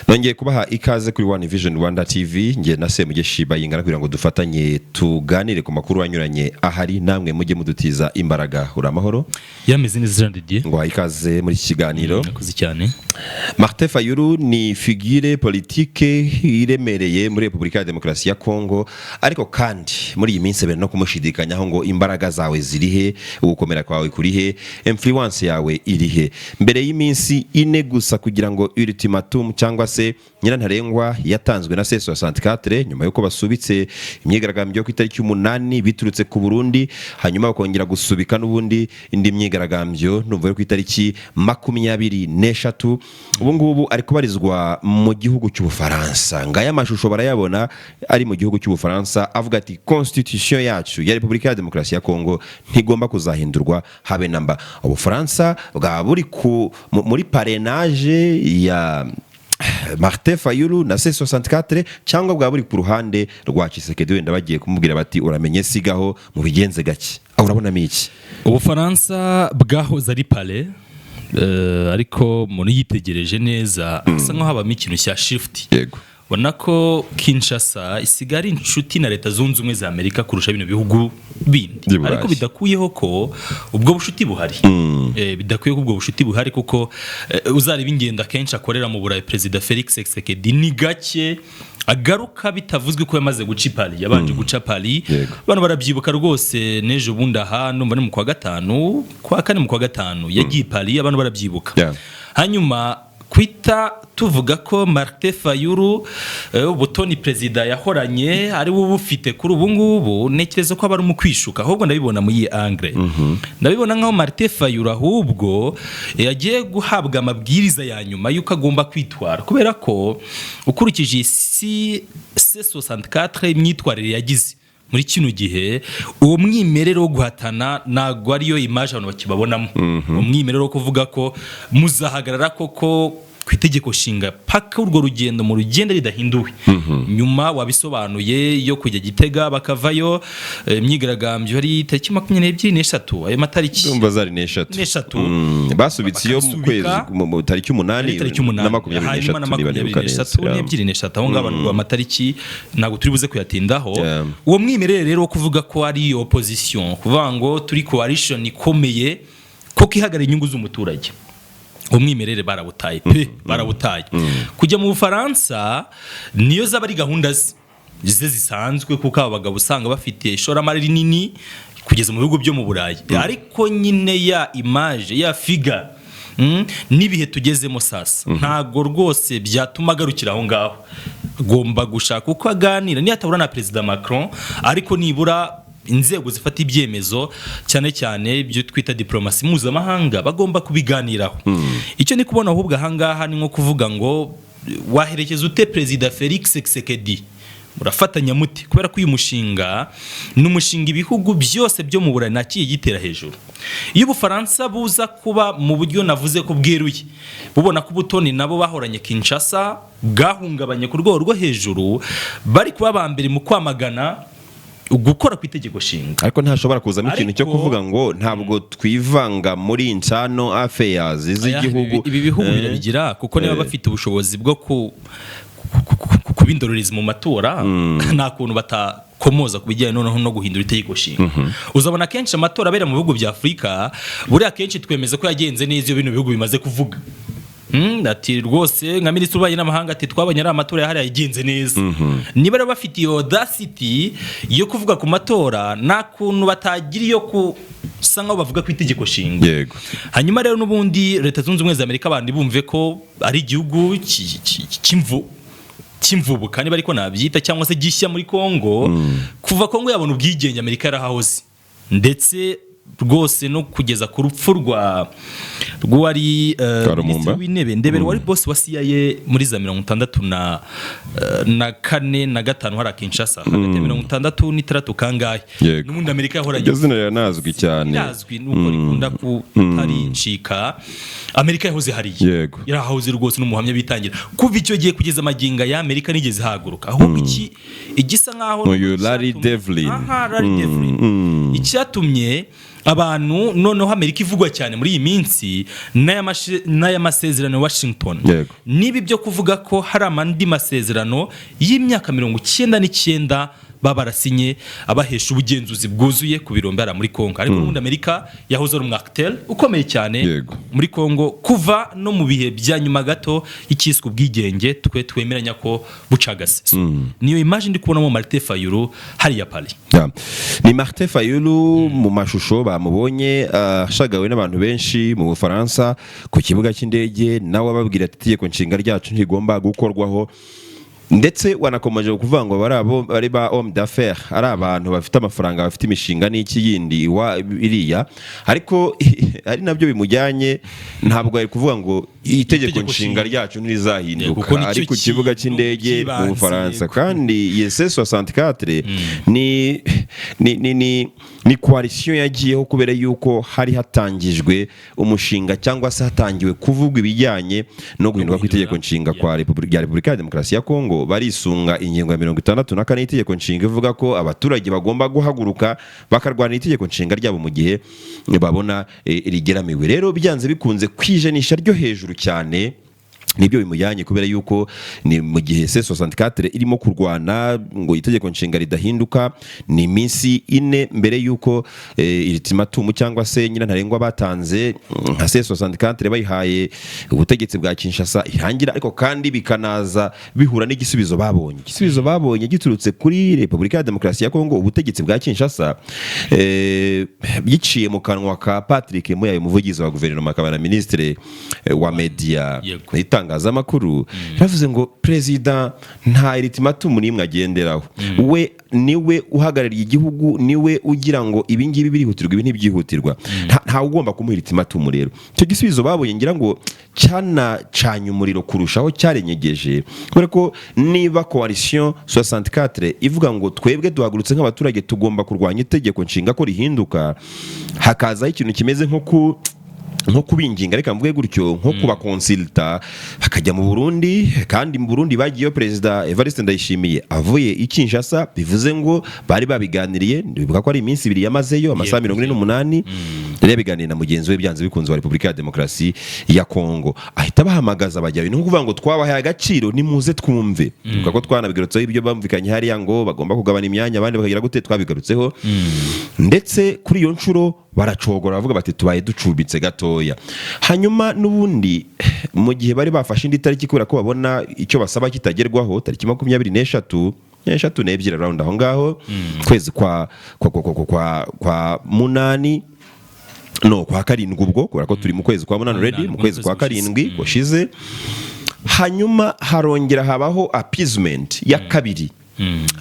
nongeye kubaha ikaze kuri One Vision Rwanda TV ngiye na Semugeshi bayingana kugira ngo dufatanye tuganire ku makuru anyuranye ahari namwe mujye mudutiza imbaraga uramahoro yameze neza Jean Didier ngo ikaze muri iki kiganiro nakoze cyane. Martin Fayulu ni figure politique iremereye muri Republika ya Demokarasi ya Kongo ariko kandi muri iyi minsi bene no kumushidikanyaho ngo imbaraga zawe zirihe ugukomera kwawe kurihe influence yawe irihe mbere y'iminsi ine gusa kugira ngo ultimatum cyangwa se nyirantarengwa yatanzwe na C64 nyuma yuko basubitse imyigaragambyo ku itariki 8 biturutse ku Burundi hanyuma bakongera gusubika n'ubundi indi myigaragambyo numva ku itariki 23 ubu ngubu ari kubarizwa mu gihugu cy'Ubufaransa ngaya mashusho barayabona ari mu gihugu cy'Ubufaransa avuga ati constitution yacu ya Republika ya Demokarasi ya Kongo ntigomba kuzahindurwa habe namba. Ubufaransa bwa buri muri parrainage ya Martin Fayulu na C64 cyangwa bwa buri ku ruhande rwa Tshisekedi wenda bagiye kumubwira bati uramenye sigaho mu bigenze gake urabona miki. Ubufaransa bwahoze ari palais ariko umuntu yitegereje neza asa nkaho habamo ikintu cya shift. Yego ubona ko Kinshasa isigara inshuti na leta zunze ubumwe za Amerika kurusha bino bihugu bindi ariko bidakuyeho ko ubwo bushuti buhari bidakuye ko ubwo bushuti buhari kuko uzareba ingenda kenshi akorera mu Burayi President Felix Tshisekedi ni gake agaruka bitavuzwe ko yamaze guca Paris yabanje guca Paris bano barabyibuka rwose neje ubundi hano mbone mu kwa gatanu kwa kane mu kwa gatanu yagiye Paris abantu barabyibuka hanyuma kwita tuvuga ko Martin Fayulu ubutoni president yahoranye ari wo bufite kuri ubu ngubu nekerezo ko abari mu kwishuka ahubwo ndabibona mu yi angle ndabibona nkaho Martin Fayulu ahubwo yagiye guhabwa amabwiriza ya nyuma yuko agomba kwitwara kubera ko ukurikije C64 imyitwarire yagize muri kino gihe uwo mwimerero wo guhatana nago ariyo image abantu bakibabonamo umwimerero wo kuvuga ko muzahagarara koko kwitegeko shinga paka urwo rugendo mu rugendo ridahinduwe nyuma wabisobanuye yo kujya Gitega bakavayo imyigaragambyo ari tariki 23 ayo matariki ndumva zari 3 basubitse yo mu kwezi mu tariki 8 na 23 aho ngaba ngo amatariki nago turi buze kuyatindaho uwo mwimerere rero wo kuvuga ko ari opposition kuvuga ngo turi coalition ikomeye ko kihagarara inyungu z'umuturage umwimerere barabutaye barabutaye kujya mu Bufaransa niyo zaba ari gahunda zisanzwe kuko abagabo usanga bafite ishoramari rinini kugeza mu bihugu byo mu Burayi ariko nyine ya image ya figure nibihe tugezemo sasa ntago rwose byatuma garukira aho ngaho gomba gushaka uko aganira ni atabura na President Macron ariko nibura inzego zifata ibyemezo cyane cyane byo twita diplomasi mpuzamahanga bagomba kubiganiraho icyo ni kubona ahubwo ahangaha ni nko kuvuga ngo waherekeza ute President Felix Tshisekedi murafatanya muti kubera ko uyu mushinga n'umushinga ibihugu byose byo mu Burayi nakiye gitera hejuru iyo Ubufaransa buza kuba mu buryo navuze ko bweruye bubona ko ubutoni nabo bahoranye Kinshasa bwahungabanye ku rwego rwo hejuru bari kuba bambere mu kwamagana gukora ku itegeko shinga ariko ntashobora kuzamo ikintu cyo kuvuga ngo ntabwo twivanga muri intano affairs z'igihugu ibi bihugu birabigira kuko niba bafite ubushobozi bwo kubindorereza mu matora nta kuntu batakomoza kubijyanye noneho no guhindura itegeko shinga uzabona kenshi amatora abera mu bihugu bya Afrika buriya kenshi twemeza ko yagenze neza iyo bino bihugu bimaze kuvuga ati rwose nka minisitiri w'ububanyi n'amahanga ati twabonye ari amatora yahari yagenze neza niba rero bafite iyo audacity yo kuvuga ku matora nta kuntu batagira iyo kusa nkaho bavuga ku itegeko shinga hanyuma rero n'ubundi leta zunze ubumwe za Amerika abandi bumve ko ari igihugu cy'imvubu kandi bariko nabyita cyangwa se gishya muri Kongo kuva Kongo yabona ubwigenge Amerika yarahahoze ndetse rwose no kugeza ku rupfu rw'uwari minisitiri w'intebe Ndebere wari boss wa CIA muri za 64 na 5 hari Kinshasa hagati ya 66 kangahe n'ubundi Amerika yahoranye izina yanazwi cyane yazwi nuko rikunda kutari ncika Amerika yahoze hariye yarahahoze rwose n'umuhamya bitangira kuva icyo gihe kugeza maginga ya Amerika nigeze haguruka ahubwo igisa nkaho Larry Devlin icyatumye abantu noneho Amerika ivugwa cyane muri iyi minsi n'aya masezerano ya Washington. Nibi byo kuvuga ko hari amandi masezerano y'imyaka 99 babarasinye abahesha ubugenzuzi bwuzuye ku birombe ara muri Kongo. Ariko n'undi Amerika yahoze ari umwacteur ukomeye cyane muri Kongo kuva no mu bihe bya nyuma gato ikiswe ubwigenge twemeranya ko bucagase. Niyo image ndi kubona mu Martin Fayulu hari ya Paris. Ni Martin Fayulu mu mashusho bamubonye ashagawe n'abantu benshi mu Bufaransa ku kibuga cy'indege, nawe ababwira ati itegeko nshinga ryacu ntigomba gukorwaho, ndetse wanakomeje kuvuga ngo bari ba homme d'affaires, ari abantu bafite amafaranga, bafite imishinga n'iki yindi iriya, ariko ari nabyo bimujyanye. Ntabwo ari kuvuga ngo itegeko nshinga ryacu ntirizahinduka, ari ku kibuga cy'indege mu Bufaransa. Kandi C64 ni coalition yagiyeho kubera yuko hari hatangijwe umushinga cyangwa se hatangiwe kuvugwa ibijyanye no guhinduka kw'itegeko nshinga kwa Repubulika ya Demokarasi ya Kongo. Barisunga ingingo ya 64 y'itegeko nshinga ivuga ko abaturage bagomba guhaguruka bakarwana itegeko nshinga ryabo mu gihe babona rigeramiwe. Rero byanze bikunze kwijanisha ryo hejuru cyane nibyo bimujyanye, kubera yuko ni mu gihe C64 irimo kurwana ngo itegeko nshinga ridahinduka. Ni iminsi 4 mbere yuko ultimatum cyangwa se nyina ntarengwa batanze nka C64 bayihaye ubutegetsi bwa Kinshasa irangira, ariko kandi bikanaza bihura n'igisubizo babonye. Igisubizo babonye giturutse kuri Repubulika ya Demokarasi ya Kongo. Ubutegetsi bwa Kinshasa biciye mu kanwa ka Patrick Muyaye, umuvugizi wa guverinoma akaba na ministre wa media itangazamakuru, yavuze ngo president nta ultimatum nimwe agenderaho. We niwe uhagarariye igihugu, niwe ugira ngo ibingibi birihutirwa, ibi ntibyihutirwa, nta ugomba kumuha ultimatum. Rero icyo gisubizo babonye ngira ngo cyanacanye umuriro kurushaho, cyarenyegeje, kubera ko niba coalition 64 ivuga ngo twebwe duhagurutse nk'abaturage tugomba kurwanya itegeko nshinga ko rihinduka, hakazaho ikintu kimeze nko kubinginga, reka mvuge gutyo, nko kubakonsulta bakajya mu Burundi. Kandi mu Burundi bagiyeyo Perezida Evariste Ndayishimiye avuye i Kinshasa, bivuze ngo bari babiganiriye. Ndibuka ko ari iminsi 2 yamazeyo, amasaha 48 rero biganiriye na mugenzi we byanze bikunze wa Repubulika ya Demokarasi ya Kongo. Ahita bahamagaza bajyayo, no kuvuga ngo twabahaye agaciro, nimuze twumve. Ndibuka ko twanabigarutseho ibyo bamvikanye hariya ngo bagomba kugabana imyanya, abandi bakagira gute, twabigarutseho. Ndetse kuri iyo nshuro baracogora bavuga bati tubaye ducubitse gatoya. Hanyuma n'ubundi mu gihe bari bafashe indi tariki kubera ko babona icyo basaba kitagerwaho, tariki 22 round aho ngaho, kwezi kwa munani, no kwa karindwi, ubwo kubera ko turi mu kwezi kwa munani already, mu kwezi kwa karindwi kushize. Hanyuma harongera habaho appeasement ya kabiri,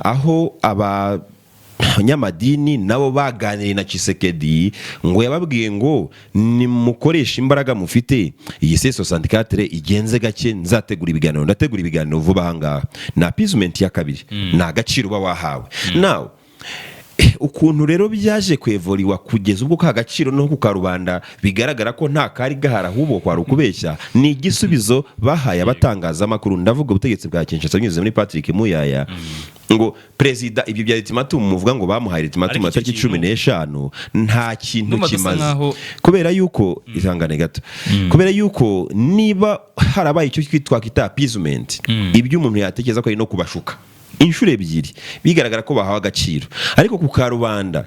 aho abanyamadini nabo baganiriye na Tshisekedi ngo yababwiye ngo nimukoresha imbaraga mufite, iyi C64 igenze gake, nzategura ibiganiro, ndategura ibiganiro vuba ahangaha. Na appeasement ya kabiri, na agaciro bawahawe. Now ukuntu rero byaje kwevoliwa kugeza ubwo ka gaciro no ku karubanda bigaragara ko nta kari gahara hubo kwari ukubeshya, ni igisubizo bahaye abatangazamakuru. Ndavuga ubutegetsi bwa Kinshasa binyuze muri Patrick Muyaya, ngo perezida ibyo bya ultimatum muvuga ngo bamuhaye ultimatum ya tariki 15 nta kintu kimaze, kubera yuko ihangane gato, kubera yuko niba harabaye icyo twitwa kita appeasement, ibyo umuntu yatekereza ko ari no kubashuka inshuro ebyiri, bigaragara ko bahawe agaciro. Ariko ku karubanda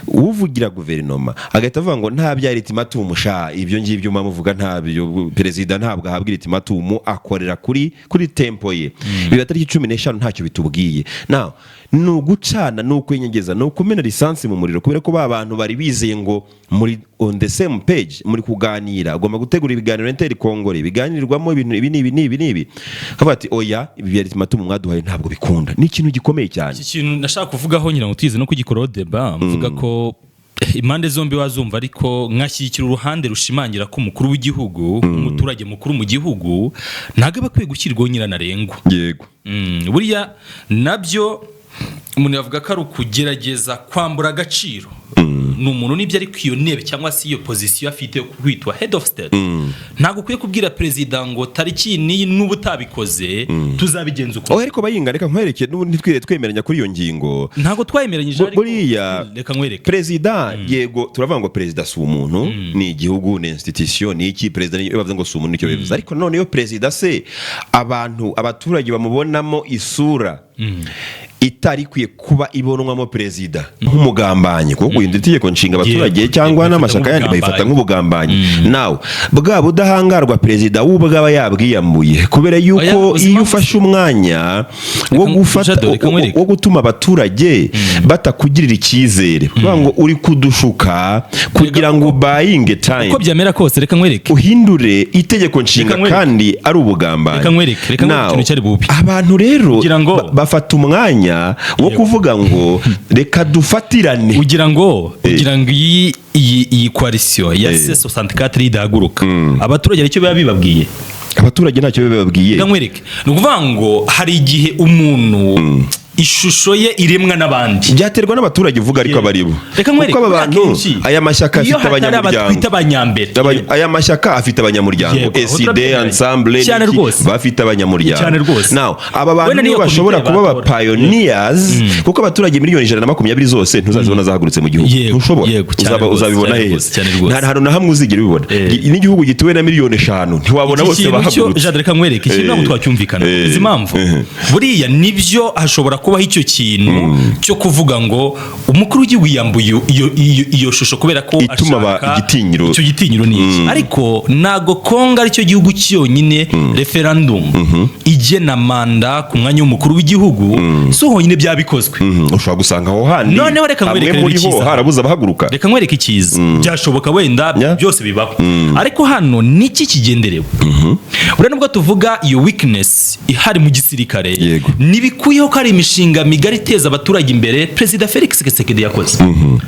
uvugira guverinoma agahita avuga ngo nta bya ultimatum sha, ibyo ngibyo muvuga ntabyo, perezida ntabwo ahabwa ultimatum, akorera kuri tempo ye. Biba tariki 15 ntacyo bitubwiye. Now nugucana, nukwenyegeza, nukumena lisansi mu muriro, kubera ko abantu bari bizeye ngo muri on the same page, muri kuganira, agomba gutegura ibiganiro interi Kongore biganirwamo ibintu ibi. Kavuga ati oya, ibi bya ultimatum mwaduhaye ntabwo bikunda. Ni ikintu gikomeye cyane. Iki kintu ndashaka kuvugaho nyina utize no kugikora deba, mvuga ko impande zombi wazumva, ariko nkashyikira uruhande rushimangira ko umukuru w'igihugu, umuturage mukuru mu gihugu, ntago bakwiye gushyirwaho nyiranarengwa. Yego. Buriya nabyo umuntu yavuga ko ari ukugerageza kwambura agaciro n'umuntu nibyo ariko iyo ntebe cyangwa se iyo position afite kwitwa head of state ntago ukwiye kubwira president ngo tariki ni n'ubutabikoze tuzabigenza uko ariko bayinga reka nkwereke n'ubundi twemeranya kuri iyo ngingo ntago twayemeranyije ariko buriya reka nkwereke president yego turavuga ngo president si umuntu ni igihugu ni institution ni iki president bavuga ngo si umuntu nicyo bivuze ariko none iyo president se abaturage bamubonamo isura itari kwiye kuba ibonwamo perezida nk'umugambanyi kuko guhindura itegeko nshinga abaturage cyangwa n'amashaka yandi bayifata nk'ubugambanyi nawe bwa budahangarwa perezida w'ubwaba yabwiyambuye kubera yuko iyo ufashe umwanya wo gutuma abaturage batakugirira icyizere kuvuga ngo uri kudushuka kugira ngo buying time uko byamera kose reka nkwereke uhindure itegeko nshinga kandi ari ubugambanyi reka nkwereke abantu rero bafata umwanya wo kuvuga ngo reka dufatirane ugira ngo iyi coalition ya C64 idahaguruka abaturage aricyo biba bibabwiye abaturage ntacyo bibabwiye nkwereke ni ukuvuga ngo hari igihe umuntu ishusho ye iremwa n'abandi byaterwa n'abaturage uvuga ariko abaribo kuko aba bantu aya mashyaka afite abanyamuryango aya mashyaka afite abanyamuryango SD Ensemble bafite abanyamuryango now aba bantu niyo bashobora kuba aba pioneers kuko abaturage miliyoni 120 zose ntuzazibona zahagurutse mu gihugu ntushobora uzabibona heza nta hantu na hamwe uzigera ubibona n'igihugu gituwe na miliyoni 5 ntiwabona bose bahagurutse reka nkwereke ikintu ntabwo twacyumvikana izi impamvu buriya nibyo hashobora kubaho icyo kintu cyo kuvuga ngo umukuru w'igihugu yambuye iyo shusho kubera ko ashaka icyo gitinyiro ni ariko nago Kongo ari cyo gihugu cyonyine referendum igena manda ku mwanya w'umukuru w'igihugu so honyine byabikozwe ushobora gusanga aho handi noneho reka nkwereke ikiza harabuza bahaguruka reka nkwereke ikiza byashoboka wenda byose bibaho ariko hano niki kigenderewe ure nubwo tuvuga iyo weakness ihari mu gisirikare nibikuyeho ko ari imishinga migari iteza abaturage imbere Perezida Felix Tshisekedi yakoze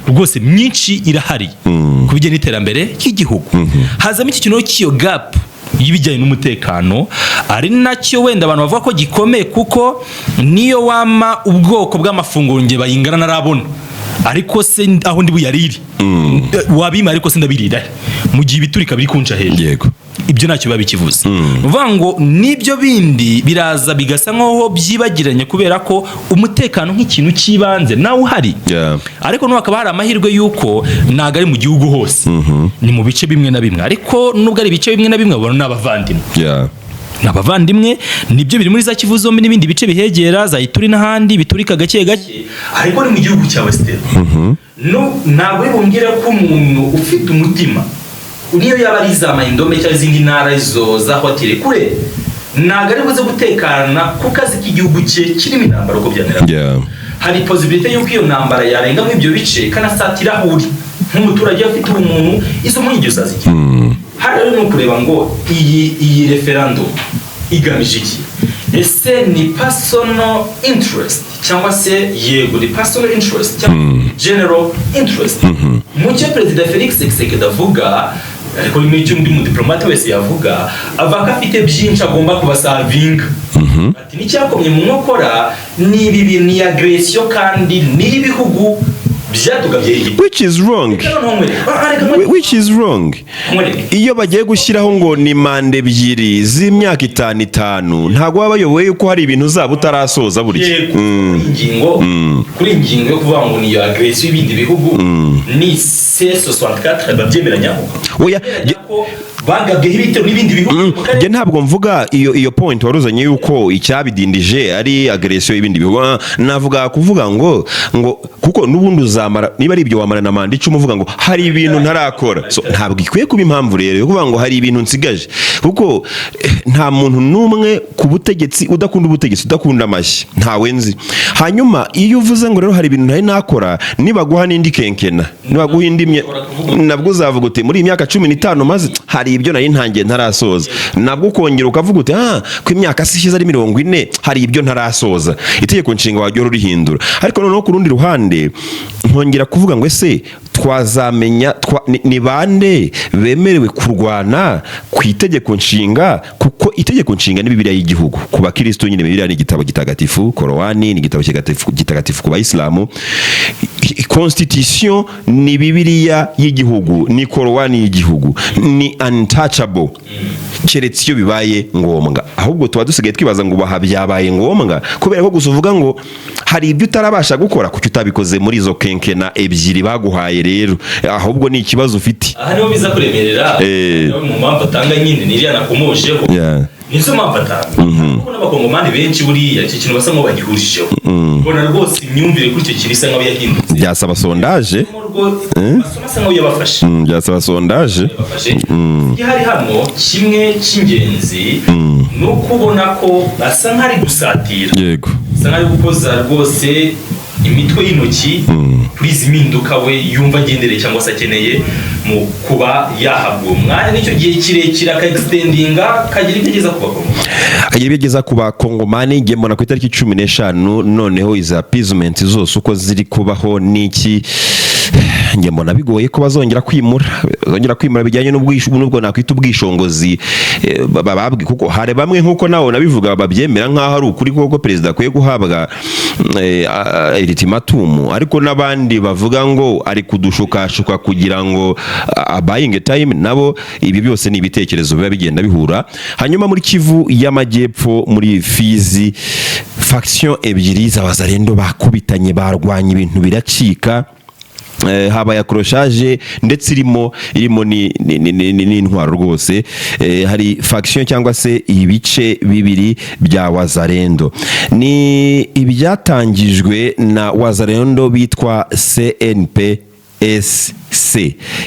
rwose myinshi irahari ku bijyanye n'iterambere ry'igihugu hazamo iki kintu cy'iyo gap y'ibijyanye n'umutekano ari nacyo wenda abantu bavuga ko gikomeye kuko niyo wama ubwoko bw'amafunguro nge bayingana narabona ariko se aho ndi buyariri wabima ariko se ndabirira mu gihe biturika biri kunca hejuru ibyo ntacyo babikivuze uvuga ngo nibyo bindi biraza bigasa nkaho byibagiranye kubera ko umutekano nk'ikintu cy'ibanze nawe uhari ariko no hakaba hari amahirwe yuko ntago ari mu gihugu hose ni mu bice bimwe na bimwe ariko nubwo ari ibice bimwe na bimwe babona n'abavandimwe n'abavandimwe nibyo biri muri za Kivu zombi n'ibindi bice bihegera za Ituri n'ahandi biturika gake gake ariko ni mu gihugu cya Western ntabwo bibongera ko umuntu ufite umutima niyo yaba ari za Mayindome cyangwa izindi ntara izo za hoteli kure ntago ari buze gutekana ku kazi k'igihugu cye kirimo intambara uko byamera hari possibility yuko iyo ntambara yarenga mu ibyo bice kanasatira huri nk'umuturage afite umuntu izo mpungenge zaziki hari rero no kureba ngo iyi referendum igamije iki ese ni personal interest cyangwa se yego ni personal interest cyangwa general interest mu cyo Perezida Felix Tshisekedi avuga ariko n'icyo mu diplomate wese yavuga avaka afite byinshi agomba kubasavinga ati n'icyakomye mu nkokora ni ibi bintu ya agression kandi ni ibihugu which is wrong iyo bagiye gushyiraho ngo ni manda ebyiri z'imyaka 5 ntago baba bayoboye yuko hari ibintu zabo utarasoza burya kuri ingingo yo kuvuga ngo ni agression y'ibindi bihugu ni C64 babyemeranyaho bagabweho ibitero n'ibindi bihugu nge ntabwo mvuga iyo point waruzanye yuko icyabidindije ari agression y'ibindi bihugu navuga kuvuga ngo kuko nubundi uzamara niba ari ibyo wamara na manda 10 uvuga ngo hari ibintu ntarakora so ntabwo ikwiye kuba impamvu rero yo kuvuga ngo hari ibintu nsigaje kuko nta muntu numwe ku butegetsi udakunda ubutegetsi udakunda amashyi ntawe nzi hanyuma iyo uvuze ngo rero hari ibintu ntari nakora nibaguha n'indi kenkena nibaguha indi nabwo uzavuga uti muri imyaka 15 maze hari ibyo nari ntangiye ntarasoza nabwo ukongera ukavuga uti ku imyaka sishize ari 40 hari ibyo ntarasoza itegeko nshinga wajya urihindura ariko noneho ku rundi ruhande nkongera kuvuga ngo ese twazamenya ni bande bemerewe kurwana ku itegeko nshinga kuko itegeko nshinga ni Bibiliya y'igihugu ku bakristo nyine Bibiliya ni igitabo gitagatifu Korowani ni igitabo gitagatifu ku bayisilamu constitution ni bibiliya y'igihugu, ni korowani y'igihugu, ni untouchable keretse iyo bibaye ngombwa. Ahubwo tuba dusigaye twibaza ngo baha byabaye ngombwa kubera ko gusa uvuga ngo hari ibyo utarabasha gukora kuko utabikoze muri izo kenkena ebyiri baguhaye. Rero ahubwo ni ikibazo ufite. Aha niho biza kuremerera mu mpamvu atanga nyine niriya nakomojeho. Nizo mpamvu atanga kuko n'abakongomani benshi buriya iki kintu basa nk'abagihurijeho. Mbona rwose imyumvire kuri icyo kintu isa nk'aho yahindutse. Byasaba sondage. Basa nk'aho yabafashe. Byasaba sondage. Hari hano kimwe cy'ingenzi no kubona ko asa nk'ari gusatira. Yego. Asa nk'ari gukoza rwose imitwe y'intoki kuri izi mpinduka we yumva agendereye cyangwa se akeneye mu kuba yahabwa umwanya n'icyo gihe kirekire akaextendinga kagira ibyo ageza ku bakongomani. Agira ibyo ageza ku bakongomani. Ngiye mbona ku itariki 15 noneho iza appeasement zose uko ziri kubaho n'iki ngiye mbona bigoye ko bazongera kwimura bijyanye n'ubwo nakwita ubwishongozi bababwi, kuko hari bamwe nkuko nawo nabivuga babyemera nkaho ari ukuri koko perezida akwiye guhabwa ultimatum, ariko n'abandi bavuga ngo ari kudushukashuka kugira ngo buying time. Nabo ibi byose ni ibitekerezo biba bigenda bihura. Hanyuma muri Kivu y'Amajyepfo muri Fizi faction ebyiri z'abazarendo bakubitanye barwanya ibintu biracika. Habaye accrochage ndetse irimo n'intwaro rwose. Hari faction cyangwa se ibice bibiri bya wazarendo. Ni ibyatangijwe na wazarendo bitwa CNPSC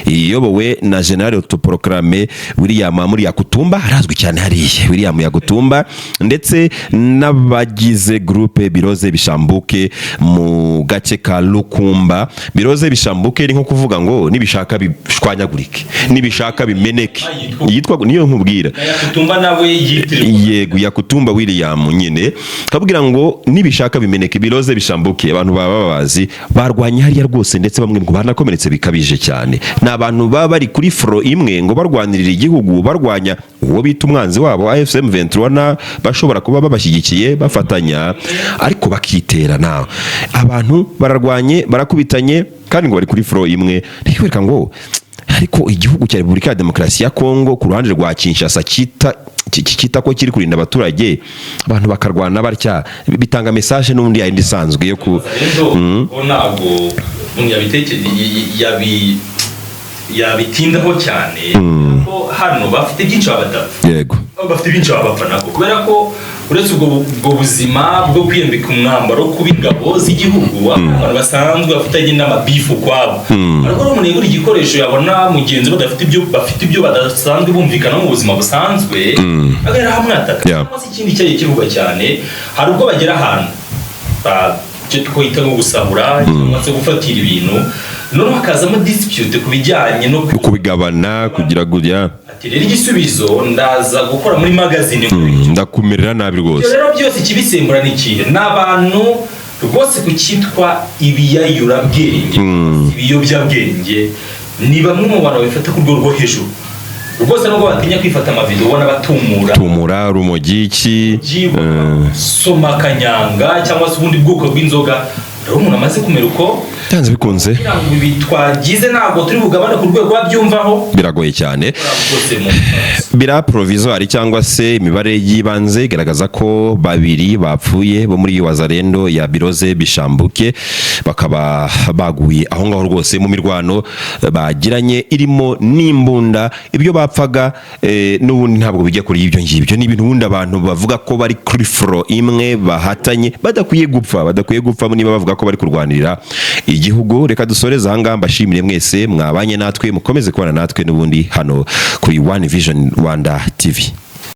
iyobowe na General Autoproclamé William Amuri Yakutumba, arazwi cyane hariya William Yakutumba, ndetse n'abagize groupe Biroze Bishambuke mu gace ka Lukumba. Biroze Bishambuke ni nko kuvuga ngo nibishaka bishwanyagurike, nibishaka bimeneke, yitwa niyo nkubwira. Yakutumba nawe yitiriwe yego Yakutumba William nyine kabwira ngo nibishaka bimeneke. Biroze Bishambuke abantu baba bazi barwanya hariya rwose, ndetse bamwe ngo banakomeretse bikabije cyane. Abantu baba bari kuri fro imwe ngo barwanirira igihugu, barwanya uwo bita umwanzi wabo AFC M23, bashobora kuba babashyigikiye bafatanya ariko bakiterana. Abantu bararwanye barakubitanye kandi ngo bari kuri fro imwe. Ntikwereka ngo ariko igihugu cya Repubulika ya Demokarasi ya Kongo ku ruhande rwa Kinshasa kita ko kiri kurinda abaturage, abantu bakarwana batya bitanga message n'undi yindi sanzwe yo ku ntabwo yabitindaho cyane ko hano bafite byinshi babadapfa. Yego, bafite byinshi babapfa nako kubera ko uretse ubwo buzima bwo kwiyambika umwambaro kuba ingabo z'igihugu abantu basanzwe bafitanye n'amabifu kwabo, ariko umuntu yegura igikoresho yabona mugenzi bafite ibyo badasanzwe bumvikana mu buzima busanzwe agera hamwe ataka cyangwa se ikindi cyagiye kivuga cyane. Hari ubwo bagera ahantu cyo twita nko gusahura cyangwa se gufatira ibintu, none hakazamo dispute ku bijyanye no kubigabana kugira gutya. Ati rero igisubizo ndaza gukora muri magazine ndakumerera nabi rwose. Rero byose kibisembura n'ikihe n'abantu rwose kucyitwa ibiyayurabwenge, ibiyobyabwenge ni bamwe mu bantu bafata ku rwego rwo hejuru rwose, nubwo batinya kwifata amavideo ubona batumura rumogi iki soma kanyanga cyangwa se ubundi bwoko bw'inzoga. Rero umuntu amaze kumera uko byanze bikunze twagize ntabwo turi bugabane ku rwego wabyumvaho, biragoye cyane. Bira provisoire cyangwa se imibare yibanze igaragaza ko babiri bapfuye bo muri wazarendo ya Biroze Bishambuke, bakaba baguye aho ngaho rwose mu mirwano bagiranye irimo n'imbunda. Ibyo bapfaga n'ubundi ntabwo bijya kuri ibyo ngibyo, ni ibintu ubundi abantu bavuga ko bari kuri fro imwe bahatanye badakwiye gupfa niba bavuga ko bari kurwanirira igihugu. Reka dusoreze aha ngaha, mbashimire mwese mwabanye natwe, mukomeze kubana natwe n'ubundi hano kuri One Vision Rwanda TV.